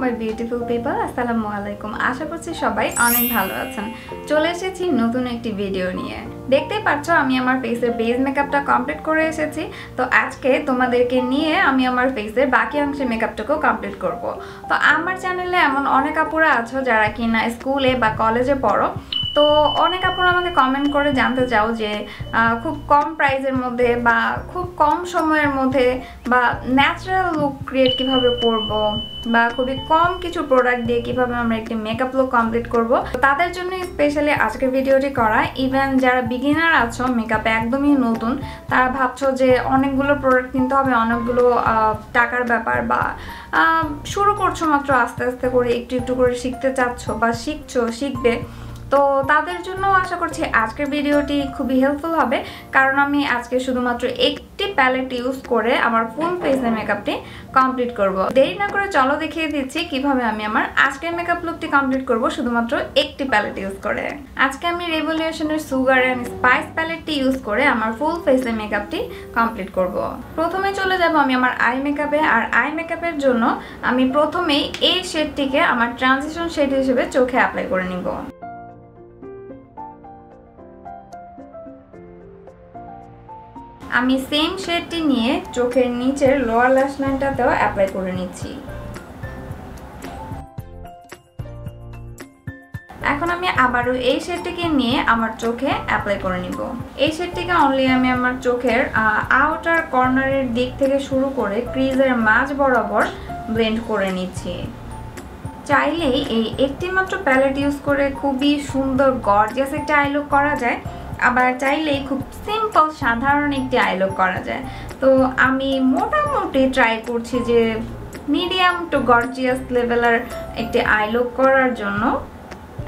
my beautiful people, আসসালামু আলাইকুম। আশা করছি সবাই অনেক ভালো আছেন। চলে এসেছি নতুন একটি ভিডিও নিয়ে। দেখতেই পাচ্ছ আমি আমার ফেসের বেস মেকআপটা কমপ্লিট করে এসেছি। তো আজকে তোমাদেরকে নিয়ে আমি আমার ফেসের বাকি অংশের মেকআপটাকেও কমপ্লিট করব। তো আমার চ্যানেলে এমন অনেক আপুরা আছো যারা কিনা স্কুলে বা কলেজে পড়ো। তো অনেক আপুরা আমাকে কমেন্ট করে জানতে চাও যে খুব কম প্রাইসের মধ্যে বা খুব কম সময়ের মধ্যে বা ন্যাচারাল লুক ক্রিয়েট কিভাবে করব বা খুবই কম কিছু প্রোডাক্ট দিয়ে কিভাবে আমরা একটি মেকআপ লুক কমপ্লিট করব। তাদের জন্য স্পেশালি আজকের ভিডিওটি করা। ইভেন যারা বিগিনার আছো, মেকআপে একদমই নতুন, তারা ভাবছো যে অনেকগুলো প্রোডাক্ট কিনতে হবে, অনেকগুলো টাকার ব্যাপার, বা শুরু করছো মাত্র আস্তে আস্তে করে একটু একটু করে শিখতে চাচ্ছ বা শিখবে, তো তাদের জন্য আশা করছি আজকের ভিডিওটি খুবই হেল্পফুল হবে। কারণ আমি আজকে শুধুমাত্র একটি প্যালেট ইউজ করে আমার ফুল ফেসের মেকআপটি কমপ্লিট করব। দেরি না করে চলো দেখিয়ে দিচ্ছি কিভাবে আমি আমার আজকের মেকআপ লুকটি কমপ্লিট করব শুধুমাত্র একটি প্যালেট ইউজ করে। আজকে আমি রেভলিউশনের সুগার অ্যান্ড স্পাইস প্যালেটটি ইউজ করে আমার ফুল ফেসের মেকআপটি কমপ্লিট করব। প্রথমে চলে যাব আমি আমার আই মেকআপে। আর আই মেকআপের জন্য আমি প্রথমেই এই শেডটিকে আমার ট্রানজিশন শেড হিসেবে চোখে অ্যাপ্লাই করে নিব। আমি সেম শেডটি নিয়ে চোখের নিচের লোয়ার ল্যাশ লাইনটাতেও অ্যাপ্লাই করে নিচ্ছি। এখন আমি আবারও এই শেডটিকে নিয়ে আমার চোখে অ্যাপ্লাই করে নিব। এই শেডটিকে অনলি আমি আমার চোখের আউটার কর্নারের দিক থেকে শুরু করে ক্রিজের মাঝ বরাবর ব্লেন্ড করে নিচ্ছি। চাইলেই এই একটি মাত্র প্যালেট ইউজ করে খুবই সুন্দর গর্জিয়াস একটা আই লুক করা যায়, আবার চাইলেই খুব সিম্পল সাধারণ একটি আই লুক করা যায়। তো আমি মোটামুটি ট্রাই করছি যে মিডিয়াম টু গর্জিয়াস লেভেলের একটি আই লুক করার জন্য।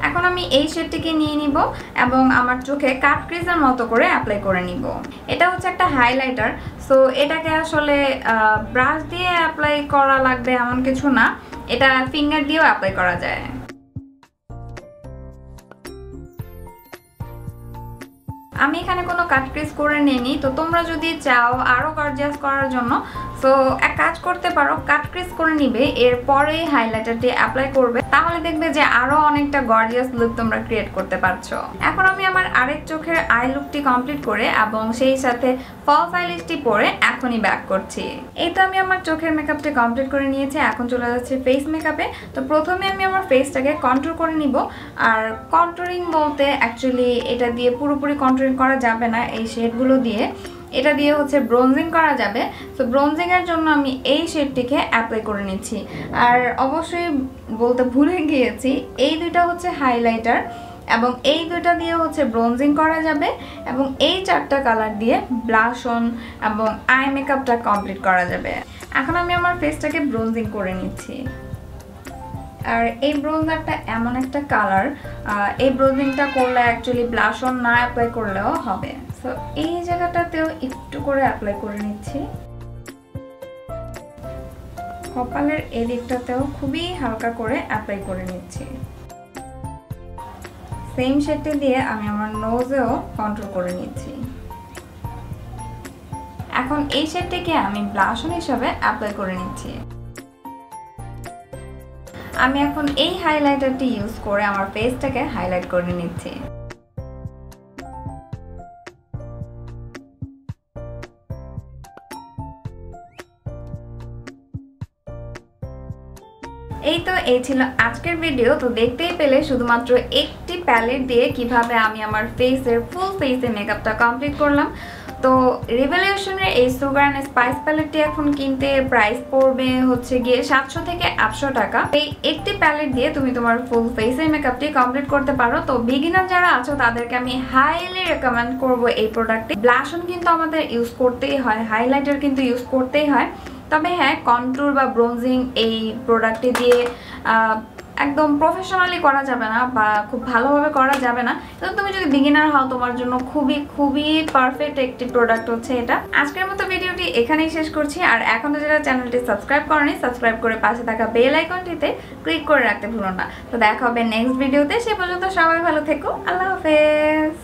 এখন আমি এই শেডটিকে নিয়ে নিব এবং আমার চোখে কাট ক্রিজের মতো করে অ্যাপ্লাই করে নিব। এটা হচ্ছে একটা হাইলাইটার, সো এটাকে আসলে ব্রাশ দিয়ে অ্যাপ্লাই করা লাগবে এমন কিছু না, এটা ফিঙ্গার দিয়েও অ্যাপ্লাই করা যায়। আমি এখানে কোনো কাট ক্রিজ করে নিইনি। তো তোমরা যদি চাও আরো গর্জিয়াস করার জন্য সো এক কাজ করতে পারো, কাট ক্রিজ করে নিবে, এরপরে হাইলাইটারটি অ্যাপ্লাই করবে, তাহলে দেখবে যে আরো অনেকটা গর্জিয়াস লুক তোমরা ক্রিয়েট করতে পারছো। এখন আমি আমার আরেক চোখের আই লুকটি কমপ্লিট করে এবং সেই সাথে ফলস আইল্যাশটি পরে এখনই ব্যাক করছি। এই তো আমি আমার চোখের মেকআপটি কমপ্লিট করে নিয়েছি। এখন চলে যাচ্ছে ফেস মেকআপে। তো প্রথমে আমি আমার ফেসটাকে কন্ট্রোল করে নিব। আর কন্ট্রোলিং বলতে অ্যাকচুয়ালি এটা দিয়ে পুরোপুরি কন্ট্রোলিং করা যাবে না, এই শেডগুলো দিয়ে, এটা দিয়ে হচ্ছে ব্রোনজিং করা যাবে। তো ব্রোনজিং এর জন্য আমি এই শেডটিকে অ্যাপ্লাই করে নিচ্ছি। আর অবশ্যই বলতে ভুলে গিয়েছি, এই দুইটা হচ্ছে হাইলাইটার এবং এই দুইটা দিয়ে হচ্ছে ব্রোনজিং করা যাবে এবং এই চারটা কালার দিয়ে ব্লাশ অন এবং আই মেকআপটা কমপ্লিট করা যাবে। এখন আমি আমার ফেসটাকে ব্রোনজিং করে নিচ্ছি। আর এই ব্রোনজারটা এমন একটা কালার, এই ব্রোনজিংটা করলে অ্যাকচুয়ালি ব্লাশ অন না অ্যাপ্লাই করলেও হবে। সো এই জায়গাটাতেও একটু করে অ্যাপ্লাই করে নিচ্ছি। কপালের এই দিকটাতেও খুবই হালকা করে অ্যাপ্লাই করে নিচ্ছি। সেম শেডটি দিয়ে আমি আমার নোজেও কন্ট্রোল করে নিচ্ছি। এখন এই শেডটিকে আমি ব্লাশ অন হিসাবে অ্যাপ্লাই করে নিচ্ছি। আমি এখন এই হাইলাইটারটি ইউজ করে আমার ফেসটাকে হাইলাইট করে নিচ্ছি। এই ছিল আজকের ভিডিও। তো দেখতেই পেলে শুধুমাত্র একটি প্যালেট দিয়ে কিভাবে আমি আমার ফেসের ফুল ফেসের মেকআপটা কমপ্লিট করলাম। তো রেভলিউশনের এই সুগার অ্যান্ড স্পাইস প্যালেটটি এখন কিনতে প্রাইস পড়বে হচ্ছে গিয়ে 700 থেকে 800 টাকা। এই একটি প্যালেট দিয়ে তুমি তোমার ফুল ফেসের মেকআপটি কমপ্লিট করতে পারো। তো বিগিনার যারা আছো তাদেরকে আমি হাইলি রেকমেন্ড করবো এই প্রোডাক্টটি। ব্লাশ অন কিন্তু আমাদের ইউজ করতেই হয়, হাইলাইটার কিন্তু ইউজ করতেই হয়, তবে হ্যাঁ কন্ট্যুর বা ব্রোনজিং এই প্রোডাক্টটি দিয়ে একদম প্রফেশনালি করা যাবে না বা খুব ভালোভাবে করা যাবে না। তো তুমি যদি বিগিনার হও তোমার জন্য খুবই খুবই পারফেক্ট একটি প্রোডাক্ট হচ্ছে এটা। আজকের মতো ভিডিওটি এখানেই শেষ করছি। আর এখনো যারা চ্যানেলটি সাবস্ক্রাইব করেনি, সাবস্ক্রাইব করে পাশে থাকা বেল আইকনটিতে ক্লিক করে রাখতে ভুলো না। তো দেখা হবে নেক্সট ভিডিওতে। সে পর্যন্ত সবাই ভালো থেকো। আল্লাহ হাফেজ।